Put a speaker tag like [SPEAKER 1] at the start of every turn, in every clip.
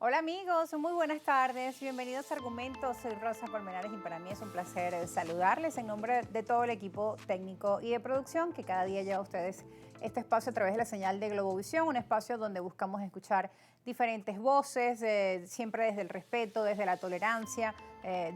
[SPEAKER 1] Hola amigos, muy buenas tardes, bienvenidos a Argumentos, soy Rosa Colmenares y para mí es un placer saludarles en nombre de todo el equipo técnico y de producción que cada día lleva a ustedes este espacio a través de la señal de Globovisión, un espacio donde buscamos escuchar diferentes voces, siempre desde el respeto, desde la tolerancia,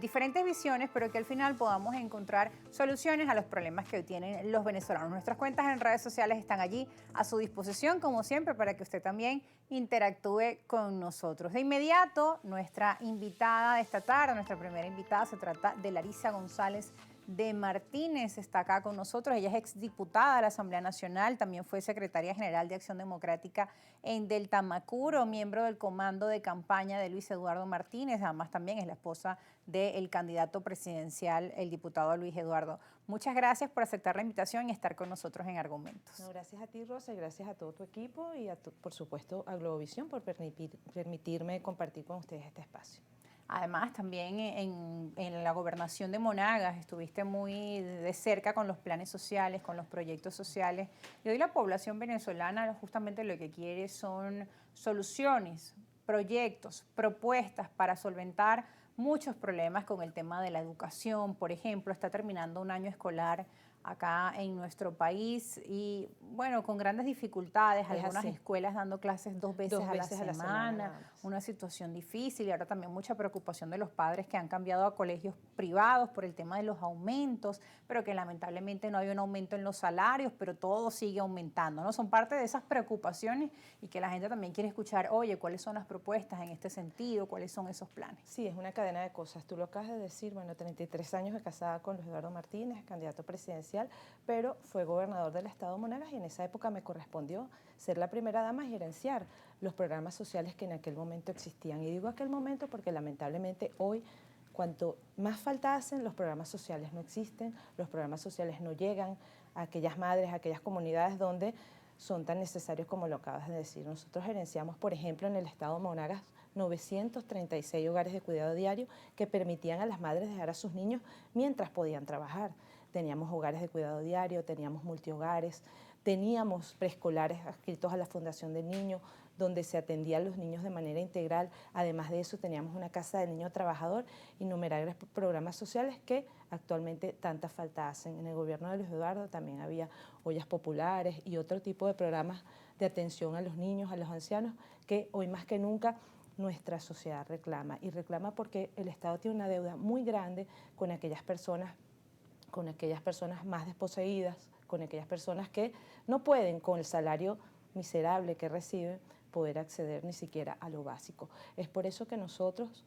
[SPEAKER 1] diferentes visiones, pero que al final podamos encontrar soluciones a los problemas que hoy tienen los venezolanos. Nuestras cuentas en redes sociales están allí a su disposición, como siempre, para que usted también interactúe con nosotros. De inmediato, nuestra invitada de esta tarde, nuestra primera invitada, se trata de Larisa González de Martínez, está acá con nosotros. Ella es exdiputada de la Asamblea Nacional, también fue secretaria general de Acción Democrática en Delta Macuro, miembro del comando de campaña de Luis Eduardo Martínez, además también es la esposa del candidato presidencial, el diputado Luis Eduardo. Muchas gracias por aceptar la invitación y estar con nosotros en Argumentos.
[SPEAKER 2] No, gracias a ti, Rosa, y gracias a todo tu equipo y, por supuesto, a Globovisión por permitirme compartir con ustedes este espacio.
[SPEAKER 1] Además, también en la gobernación de Monagas estuviste muy de cerca con los planes sociales, con los proyectos sociales. Y hoy la población venezolana justamente lo que quiere son soluciones, proyectos, propuestas para solventar muchos problemas con el tema de la educación. Por ejemplo, está terminando un año escolar acá en nuestro país y bueno, con grandes dificultades, algunas escuelas dando clases dos veces a la semana, una situación difícil y ahora también mucha preocupación de los padres que han cambiado a colegios privados por el tema de los aumentos, pero que lamentablemente no hay un aumento en los salarios, pero todo sigue aumentando, ¿no? Son parte de esas preocupaciones y que la gente también quiere escuchar, oye, ¿cuáles son las propuestas en este sentido? ¿Cuáles son esos planes?
[SPEAKER 2] Sí, es una cadena de cosas. Tú lo acabas de decir, bueno, 33 años de casada con Luis Eduardo Martínez, candidato presidencial, pero fue gobernador del estado de Monagas y en esa época me correspondió ser la primera dama y gerenciar los programas sociales que en aquel momento existían. Y digo aquel momento porque lamentablemente hoy, cuanto más falta hacen, los programas sociales no existen, los programas sociales no llegan a aquellas madres, a aquellas comunidades donde son tan necesarios como lo acabas de decir. Nosotros gerenciamos, por ejemplo, en el estado de Monagas, 936 hogares de cuidado diario que permitían a las madres dejar a sus niños mientras podían trabajar. Teníamos hogares de cuidado diario, teníamos multihogares, teníamos preescolares adscritos a la Fundación del Niño, donde se atendían los niños de manera integral. Además de eso, teníamos una casa del niño trabajador, innumerables programas sociales que actualmente tanta falta hacen. En el gobierno de Luis Eduardo también había ollas populares y otro tipo de programas de atención a los niños, a los ancianos, que hoy más que nunca nuestra sociedad reclama. Y reclama porque el Estado tiene una deuda muy grande con aquellas personas más desposeídas, con aquellas personas que no pueden, con el salario miserable que reciben, poder acceder ni siquiera a lo básico. Es por eso que nosotros,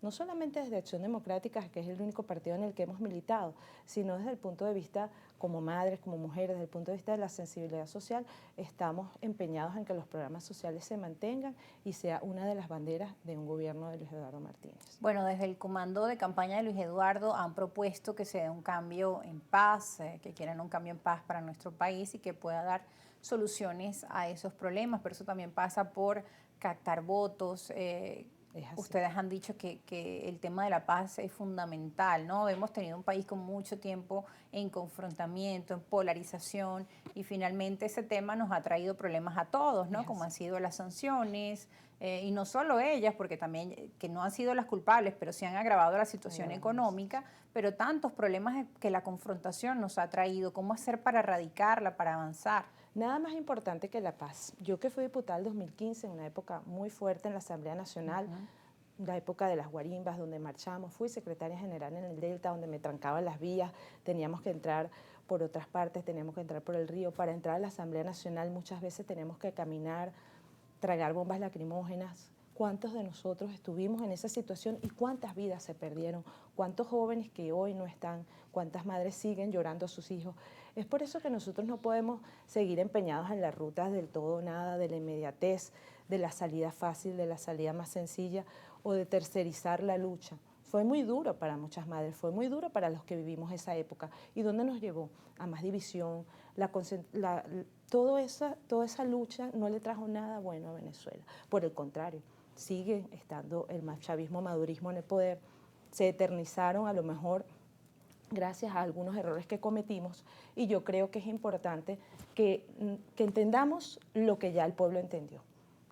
[SPEAKER 2] no solamente desde Acción Democrática, que es el único partido en el que hemos militado, sino desde el punto de vista como madres, como mujeres, desde el punto de vista de la sensibilidad social, estamos empeñados en que los programas sociales se mantengan y sea una de las banderas de un gobierno de Luis Eduardo Martínez.
[SPEAKER 1] Bueno, desde el comando de campaña de Luis Eduardo han propuesto que se dé un cambio en paz, que quieren un cambio en paz para nuestro país y que pueda dar soluciones a esos problemas, pero eso también pasa por captar votos. Ustedes han dicho que el tema de la paz es fundamental, ¿no? Hemos tenido un país con mucho tiempo en confrontamiento, en polarización y finalmente ese tema nos ha traído problemas a todos, ¿no? Como han sido las sanciones y no solo ellas, porque también que no han sido las culpables, pero sí han agravado la situación económica, pero tantos problemas que la confrontación nos ha traído. ¿Cómo hacer para erradicarla, para avanzar?
[SPEAKER 2] Nada más importante que la paz. Yo que fui diputada en 2015, en una época muy fuerte en la Asamblea Nacional, la época de las guarimbas, donde marchamos, fui secretaria general en el Delta, donde me trancaban las vías, teníamos que entrar por otras partes, teníamos que entrar por el río. Para entrar a la Asamblea Nacional muchas veces tenemos que caminar, tragar bombas lacrimógenas. ¿Cuántos de nosotros estuvimos en esa situación y cuántas vidas se perdieron? ¿Cuántos jóvenes que hoy no están? ¿Cuántas madres siguen llorando a sus hijos? Es por eso que nosotros no podemos seguir empeñados en las rutas del todo o nada, de la inmediatez, de la salida fácil, de la salida más sencilla o de tercerizar la lucha. Fue muy duro para muchas madres, fue muy duro para los que vivimos esa época. ¿Y dónde nos llevó? A más división, toda esa lucha no le trajo nada bueno a Venezuela. Por el contrario, sigue estando el chavismo, madurismo en el poder, se eternizaron a lo mejor gracias a algunos errores que cometimos y yo creo que es importante que entendamos lo que ya el pueblo entendió,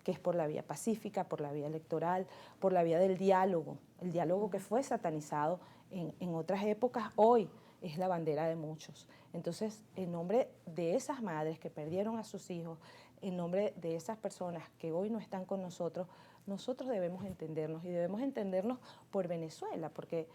[SPEAKER 2] que es por la vía pacífica, por la vía electoral, por la vía del diálogo. El diálogo que fue satanizado en otras épocas, hoy es la bandera de muchos. Entonces, en nombre de esas madres que perdieron a sus hijos, en nombre de esas personas que hoy no están con nosotros, nosotros debemos entendernos y debemos entendernos por Venezuela, porque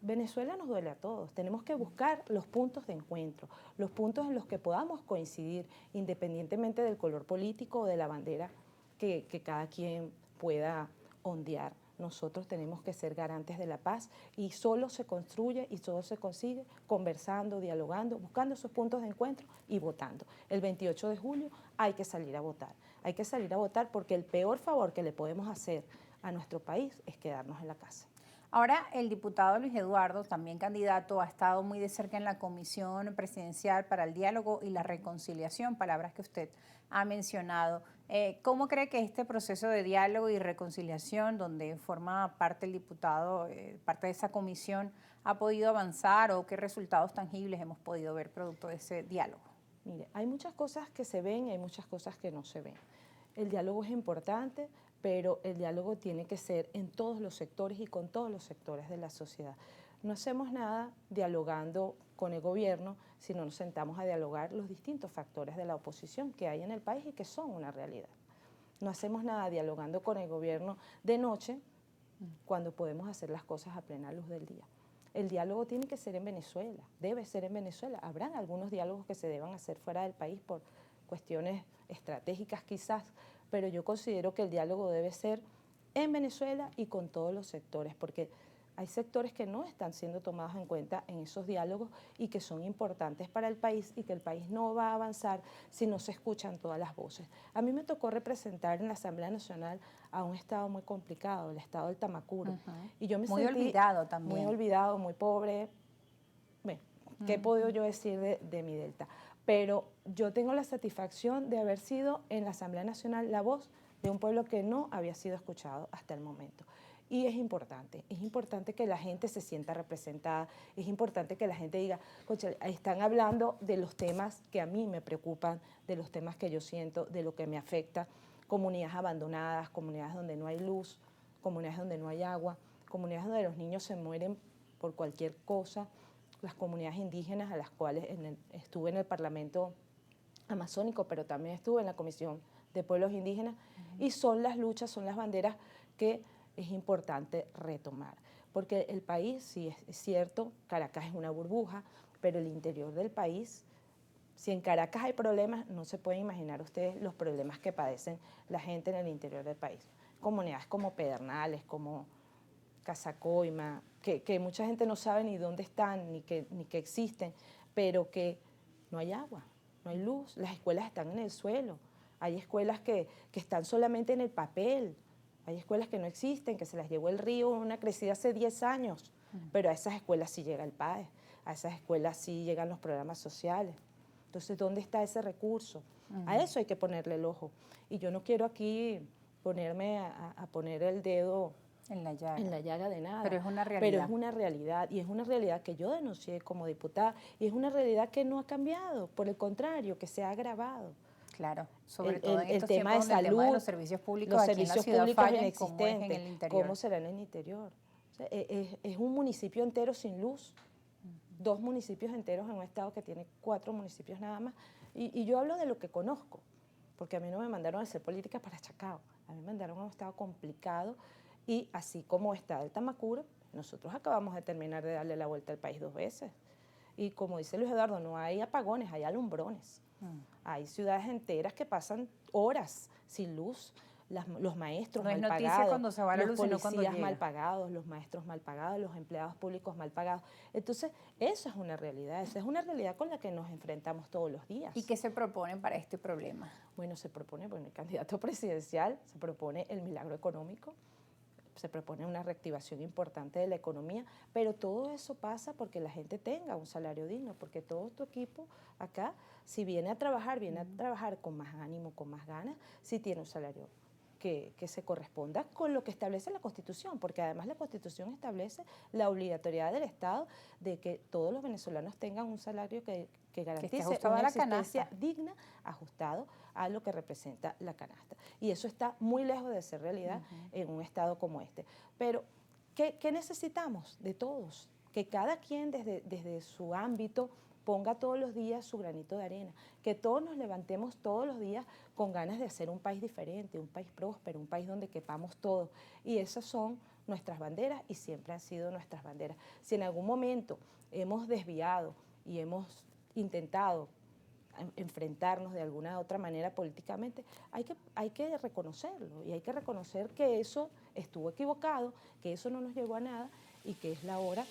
[SPEAKER 2] Venezuela nos duele a todos. Tenemos que buscar los puntos de encuentro, los puntos en los que podamos coincidir, independientemente del color político o de la bandera que cada quien pueda ondear. Nosotros tenemos que ser garantes de la paz y solo se construye y solo se consigue conversando, dialogando, buscando esos puntos de encuentro y votando. El 28 de julio hay que salir a votar. Hay que salir a votar porque el peor favor que le podemos hacer a nuestro país es quedarnos en la casa.
[SPEAKER 1] Ahora, el diputado Luis Eduardo, también candidato, ha estado muy de cerca en la Comisión Presidencial para el Diálogo y la Reconciliación, palabras que usted ha mencionado. ¿Cómo cree que este proceso de diálogo y reconciliación, donde forma parte el diputado, parte de esa comisión, ha podido avanzar o qué resultados tangibles hemos podido ver producto de ese diálogo?
[SPEAKER 2] Mire, hay muchas cosas que se ven y hay muchas cosas que no se ven. El diálogo es importante, pero el diálogo tiene que ser en todos los sectores y con todos los sectores de la sociedad. No hacemos nada dialogando con el gobierno si no nos sentamos a dialogar los distintos factores de la oposición que hay en el país y que son una realidad. No hacemos nada dialogando con el gobierno de noche cuando podemos hacer las cosas a plena luz del día. El diálogo tiene que ser en Venezuela, debe ser en Venezuela. Habrán algunos diálogos que se deban hacer fuera del país por cuestiones estratégicas quizás, pero yo considero que el diálogo debe ser en Venezuela y con todos los sectores, porque hay sectores que no están siendo tomados en cuenta en esos diálogos y que son importantes para el país y que el país no va a avanzar si no se escuchan todas las voces. A mí me tocó representar en la Asamblea Nacional a un estado muy complicado, el estado del Tamacuro. Y yo me
[SPEAKER 1] muy
[SPEAKER 2] sentí
[SPEAKER 1] olvidado también.
[SPEAKER 2] muy olvidado, muy pobre. Bueno, ¿qué he podido yo decir de mi delta? Pero yo tengo la satisfacción de haber sido en la Asamblea Nacional la voz de un pueblo que no había sido escuchado hasta el momento. Y es importante que la gente se sienta representada, es importante que la gente diga, "Cónchale, están hablando de los temas que a mí me preocupan, de los temas que yo siento, de lo que me afecta, comunidades abandonadas, comunidades donde no hay luz, comunidades donde no hay agua, comunidades donde los niños se mueren por cualquier cosa, las comunidades indígenas a las cuales estuve en el Parlamento amazónico, pero también estuve en la Comisión de Pueblos Indígenas, y son las luchas, son las banderas que es importante retomar. Porque el país, sí es cierto, Caracas es una burbuja, pero el interior del país, si en Caracas hay problemas, no se pueden imaginar ustedes los problemas que padecen la gente en el interior del país. Comunidades como Pedernales, como Casacoima, que mucha gente no sabe ni dónde están, ni que existen, pero que no hay agua, no hay luz, las escuelas están en el suelo, hay escuelas que están solamente en el papel, hay escuelas que no existen, que se las llevó el río, una crecida hace 10 años, pero a esas escuelas sí llega el PAE, a esas escuelas sí llegan los programas sociales. Entonces, ¿dónde está ese recurso? A eso hay que ponerle el ojo. Y yo no quiero aquí ponerme a poner el dedo en la llaga de nada.
[SPEAKER 1] Pero es una realidad.
[SPEAKER 2] Pero es una realidad, y es una realidad que yo denuncié como diputada, y es una realidad que no ha cambiado, por el contrario, que se ha agravado.
[SPEAKER 1] Claro, sobre todo en estos
[SPEAKER 2] tema de
[SPEAKER 1] tiempos
[SPEAKER 2] salud,
[SPEAKER 1] el tema de los servicios públicos
[SPEAKER 2] los
[SPEAKER 1] aquí
[SPEAKER 2] servicios
[SPEAKER 1] en la ciudad
[SPEAKER 2] públicos
[SPEAKER 1] fallan,
[SPEAKER 2] inexistentes,
[SPEAKER 1] como es en el interior.
[SPEAKER 2] ¿cómo será en el interior? O sea, es un municipio entero sin luz, 2 municipios enteros en un estado que tiene 4 municipios nada más, y yo hablo de lo que conozco, porque a mí no me mandaron a hacer políticas para Chacao, a mí me mandaron a un estado complicado, y así como está el Tamacuro, nosotros acabamos de terminar de darle la vuelta al país 2 veces. Y como dice Luis Eduardo, no hay apagones, hay alumbrones. Hay ciudades enteras que pasan horas sin luz, los maestros mal pagados, los policías mal pagados, los maestros mal pagados, los empleados públicos mal pagados. Entonces, eso es una realidad, esa es una realidad con la que nos enfrentamos todos los días.
[SPEAKER 1] ¿Y qué se proponen para este problema?
[SPEAKER 2] Bueno, el candidato presidencial se propone el milagro económico, se propone una reactivación importante de la economía, pero todo eso pasa porque la gente tenga un salario digno, porque todo tu equipo acá, si viene a trabajar con más ánimo, con más ganas, si tiene un salario que se corresponda con lo que establece la Constitución, porque además la Constitución establece la obligatoriedad del Estado de que todos los venezolanos tengan un salario que garantice una existencia digna, ajustado a lo que representa la canasta. Y eso está muy lejos de ser realidad en un Estado como este. Pero, ¿qué necesitamos de todos? Que cada quien desde su ámbito ponga todos los días su granito de arena, que todos nos levantemos todos los días con ganas de hacer un país diferente, un país próspero, un país donde quepamos todos. Y esas son nuestras banderas y siempre han sido nuestras banderas. Si en algún momento hemos desviado y hemos intentado enfrentarnos de alguna otra manera políticamente, hay que reconocerlo y hay que reconocer que eso estuvo equivocado, que eso no nos llevó a nada y que es la hora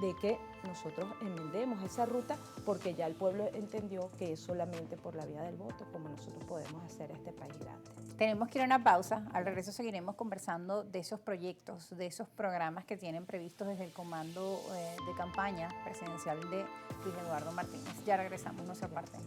[SPEAKER 2] de que nosotros enmendemos esa ruta, porque ya el pueblo entendió que es solamente por la vía del voto como nosotros podemos hacer este país grande.
[SPEAKER 1] Tenemos que ir a una pausa. Al regreso seguiremos conversando de esos proyectos, de esos programas que tienen previstos desde el comando de campaña presidencial de Luis Eduardo Martínez. Ya regresamos, no se aparten.